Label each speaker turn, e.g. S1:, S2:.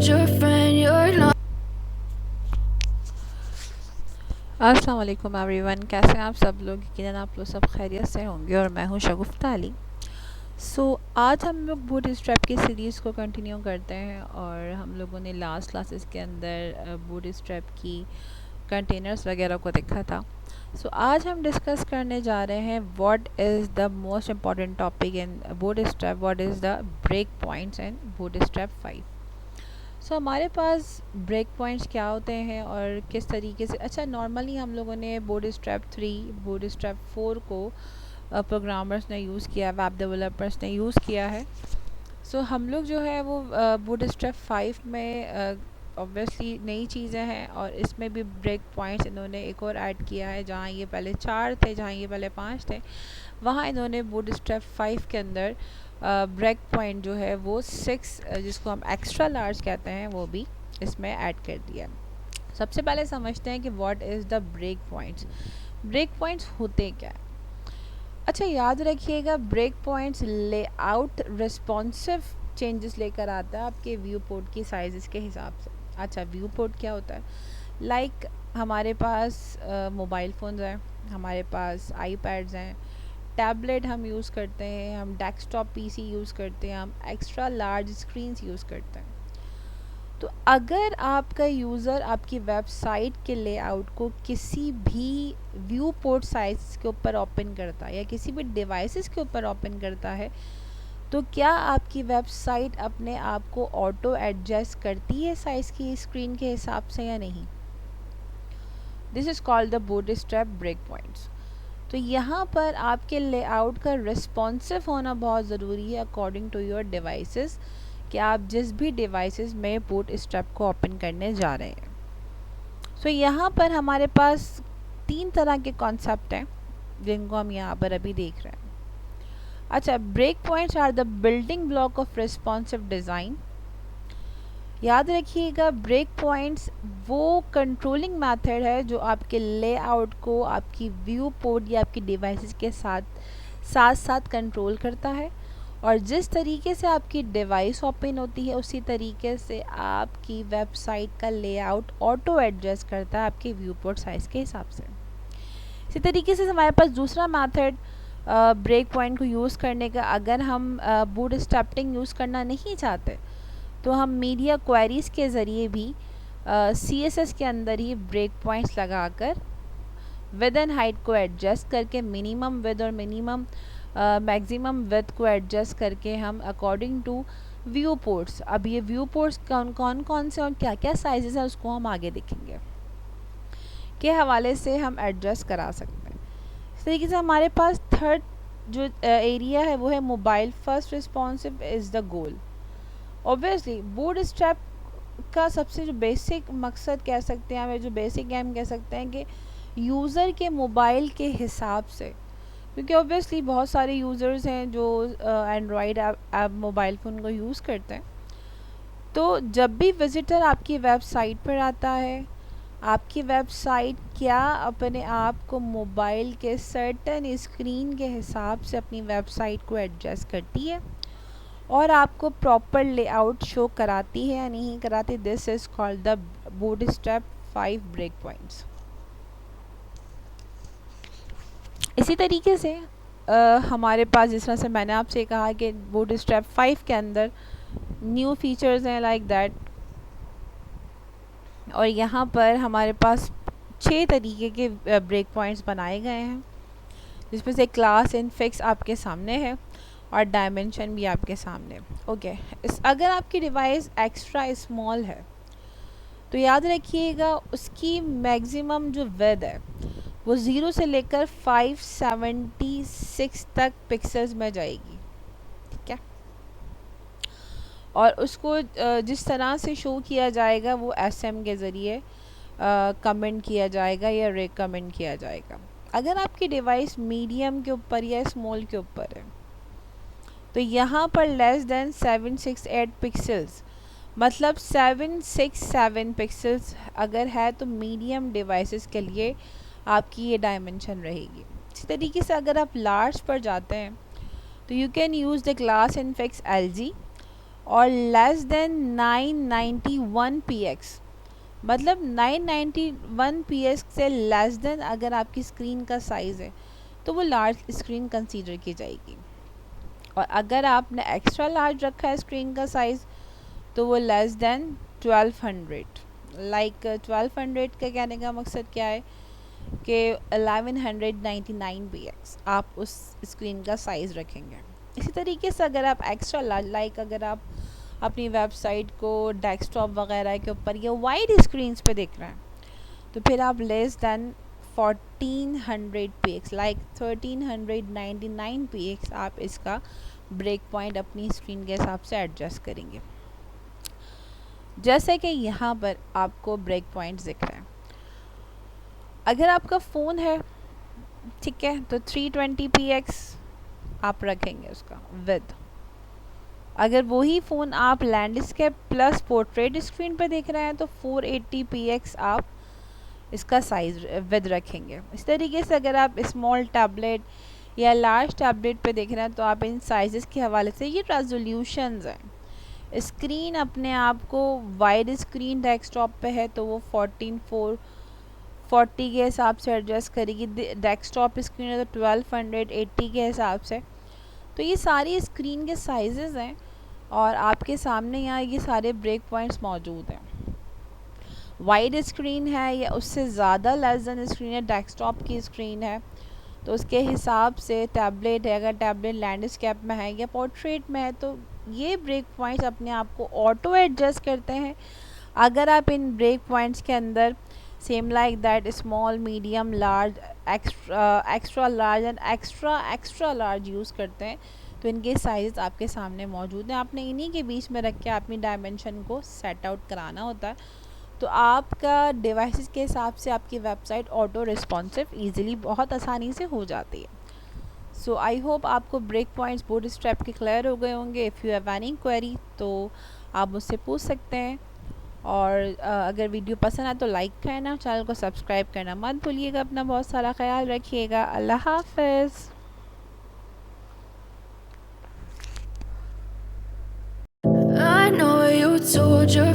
S1: told your friend you're not.
S2: अस्सलाम वालेकुम everyone, कैसे हैं आप सब लोग। यकीनन आप लोग सब खैरियत से होंगे और मैं हूं शगुफ्ता अली। आज हम लोग बूट स्ट्रैप की सीरीज़ को कंटिन्यू करते हैं और हम लोगों ने लास्ट क्लासेस के अंदर बूट स्ट्रैप की कंटेनर्स वगैरह को देखा था। आज हम डिस्कस करने जा रहे हैं what is the most important topic in Bootstrap, what is the break points in Bootstrap 5। हमारे पास ब्रेक पॉइंट्स क्या होते हैं और किस तरीके से। अच्छा, नॉर्मली हम लोगों ने बूट स्ट्रैप 3, बूट स्ट्रैप 4 को प्रोग्रामर्स ने यूज़ किया, वेब डेवलपर्स ने यूज़ किया है। हम लोग जो है वो बूट स्ट्रैप 5 में ऑब्वियसली नई चीज़ें हैं और इसमें भी ब्रेक पॉइंट्स इन्होंने एक और ऐड किया है। जहाँ ये पहले 4 थे, जहाँ ये पहले 5 थे, वहाँ इन्होंने बूट स्ट्रैप 5 के अंदर ब्रेक पॉइंट जो है वो 6, जिसको हम एक्स्ट्रा लार्ज कहते हैं, वो भी इसमें ऐड कर दिया। सबसे पहले समझते हैं कि what is the break points. Break points होते क्या है। अच्छा, याद रखिएगा, break points layout responsive changes लेकर आता है आपके व्यू पोर्ट की साइज़ के हिसाब से। अच्छा, व्यू पोर्ट क्या होता है? लाइक हमारे पास मोबाइल फ़ोन्स हैं, हमारे पास आईपैड्स हैं, टैबलेट हम यूज़ करते हैं, हम डेस्कटॉप पीसी यूज़ करते हैं, हम एक्स्ट्रा लार्ज स्क्रीन्स यूज़ करते हैं। तो अगर आपका यूज़र आपकी वेबसाइट के लेआउट को किसी भी व्यू पोर्ट साइज के ऊपर ओपन करता है या किसी भी डिवाइसेस के ऊपर ओपन करता है, तो क्या आपकी वेबसाइट अपने आप को ऑटो एडजस्ट करती है साइज़ की स्क्रीन के हिसाब से या नहीं? This is called the Bootstrap break points. तो यहाँ पर आपके लेआउट का रिस्पॉन्सिव होना बहुत ज़रूरी है अकॉर्डिंग टू योर डिवाइसेस, कि आप जिस भी डिवाइसेस में बूट स्ट्रैप को ओपन करने जा रहे हैं। यहाँ पर हमारे पास 3 तरह के कॉन्सेप्ट हैं जिनको हम यहाँ पर अभी देख रहे हैं। अच्छा, break points are the building block of responsive design. याद रखिएगा, ब्रेक पॉइंट्स वो कंट्रोलिंग मेथड है जो आपके लेआउट को आपकी व्यू पोर्ट या आपकी डिवाइसेस के साथ साथ कंट्रोल करता है, और जिस तरीके से आपकी डिवाइस ओपन होती है उसी तरीके से आपकी वेबसाइट का लेआउट ऑटो एडजस्ट करता है आपके व्यू पोर्ट साइज़ के हिसाब से। इसी तरीके से हमारे पास दूसरा मेथड ब्रेक पॉइंट को यूज़ करने का, अगर हम बूट स्ट्रैपिंग यूज़ करना नहीं चाहते तो हम मीडिया क्वेरीज़ के ज़रिए भी CSS के अंदर ही ब्रेक पॉइंट्स लगाकर विद एंड हाइट को एडजस्ट करके, मिनिमम विद और मिनिमम मैक्सिमम विद को एडजस्ट करके हम अकॉर्डिंग टू व्यू पोर्ट्स, अब ये व्यू पोर्ट्स कौन से और क्या क्या साइजेस हैं उसको हम आगे देखेंगे, के हवाले से हम एडजस्ट करा सकते हैं। इस तरीके से हमारे पास थर्ड जो एरिया है वो है mobile first responsive is the goal. Obviously boot strap का सबसे जो बेसिक मकसद कह सकते हैं, हमें जो बेसिक एम कह सकते हैं कि यूज़र के मोबाइल के हिसाब से, क्योंकि ऑब्वियसली बहुत सारे यूज़र्स हैं जो एंड्रॉयड ऐप मोबाइल फ़ोन को यूज़ करते हैं। तो जब भी विज़िटर आपकी वेबसाइट पर आता है, आपकी वेबसाइट क्या अपने आप को मोबाइल के सर्टन स्क्रीन के हिसाब से अपनी वेबसाइट को एडजस्ट करती है और आपको प्रॉपर लेआउट शो कराती है या नहीं कराती। This is called the Bootstrap 5 break points. इसी तरीके से हमारे पास, जिस तरह से मैंने आपसे कहा कि बूटस्ट्रैप 5 के अंदर न्यू फीचर्स हैं लाइक दैट, और यहाँ पर हमारे पास 6 तरीके के ब्रेक पॉइंट्स बनाए गए हैं, जिसमें से क्लास इन फिक्स आपके सामने है और डायमेंशन भी आपके सामने। ओके, अगर आपकी डिवाइस एक्स्ट्रा स्मॉल है तो याद रखिएगा उसकी मैक्सिमम जो विड्थ है वो 0 से लेकर 576 तक पिक्सेल्स में जाएगी, ठीक है। और उसको जिस तरह से शो किया जाएगा वो SM के ज़रिए कमेंट किया जाएगा या रिकमेंड किया जाएगा। अगर आपकी डिवाइस मीडियम के ऊपर या स्मॉल के ऊपर है तो यहाँ पर लेस देन 768 पिक्सेल्स, मतलब 767 पिक्सेल्स अगर है तो मीडियम डिवाइसेस के लिए आपकी ये डायमेंशन रहेगी। इसी तरीके से अगर आप लार्ज पर जाते हैं तो you can use the class in fix LG, और लेस देन 991 px, मतलब 991 px से लेस देन अगर आपकी स्क्रीन का साइज़ है तो वो लार्ज स्क्रीन कंसीडर की जाएगी। और अगर आपने एक्स्ट्रा लार्ज रखा है स्क्रीन का साइज़ तो वो लेस देन 1200, लाइक 1200 का कहने का मकसद क्या है कि 1199 px आप उस स्क्रीन का साइज़ रखेंगे। इसी तरीके से अगर आप एक्स्ट्रा लार्ज, लाइक अगर आप अपनी वेबसाइट को डेस्कटॉप वगैरह के ऊपर या वाइड स्क्रीन्स पे देख रहे हैं तो फिर आप less than 1400 px, like 1399 px आप इसका ब्रेक पॉइंट अपनी स्क्रीन के हिसाब से एडजस्ट करेंगे। जैसे कि यहाँ पर आपको ब्रेक पॉइंट्स दिख रहे हैं। अगर आपका फ़ोन है, ठीक है, तो 320 px आप रखेंगे उसका विद। अगर वही फ़ोन आप लैंडस्केप प्लस पोर्ट्रेट स्क्रीन पर देख रहे हैं तो 480 px आप इसका साइज़ विद रखेंगे। इस तरीके से अगर आप स्मॉल टैबलेट या लार्ज टैबलेट पे देख रहे हैं तो आप इन साइज़ के हवाले से, ये रेजोल्यूशंस हैं। स्क्रीन अपने आप को वाइड स्क्रीन डेस्कटॉप पे है तो वो 1440 के हिसाब से एडजस्ट करेगी। डेस्कटॉप स्क्रीन है तो 1280 के हिसाब से। तो ये सारी स्क्रीन के साइजेज़ हैं और आपके सामने यहाँ ये सारे ब्रेक पॉइंट्स मौजूद हैं। वाइड स्क्रीन है या उससे ज़्यादा लेस देन स्क्रीन है, डेस्कटॉप की स्क्रीन है तो उसके हिसाब से टैबलेट है, अगर टैबलेट लैंडस्केप में है या पोर्ट्रेट में है तो ये ब्रेक पॉइंट्स अपने आप को ऑटो एडजस्ट करते हैं। अगर आप इन ब्रेक पॉइंट्स के अंदर same like that small, medium, large, extra large and extra large use करते हैं तो इनके साइज आपके सामने मौजूद हैं। आपने इन्हीं के बीच में रख के अपनी डायमेंशन को सेट आउट कराना होता है तो आपका डिवाइसेस के हिसाब से आपकी वेबसाइट ऑटो रिस्पॉन्सिव ईज़िली बहुत आसानी से हो जाती है। सो आई होप आपको ब्रेक पॉइंट्स बूट स्ट्रैप के क्लियर हो गए होंगे। If you have any query तो आप मुझसे पूछ सकते हैं। और अगर वीडियो पसंद आए तो लाइक करना, चैनल को सब्सक्राइब करना मत भूलिएगा। अपना बहुत सारा ख्याल रखिएगा। अल्लाह हाफ़िज़।
S1: I know you told your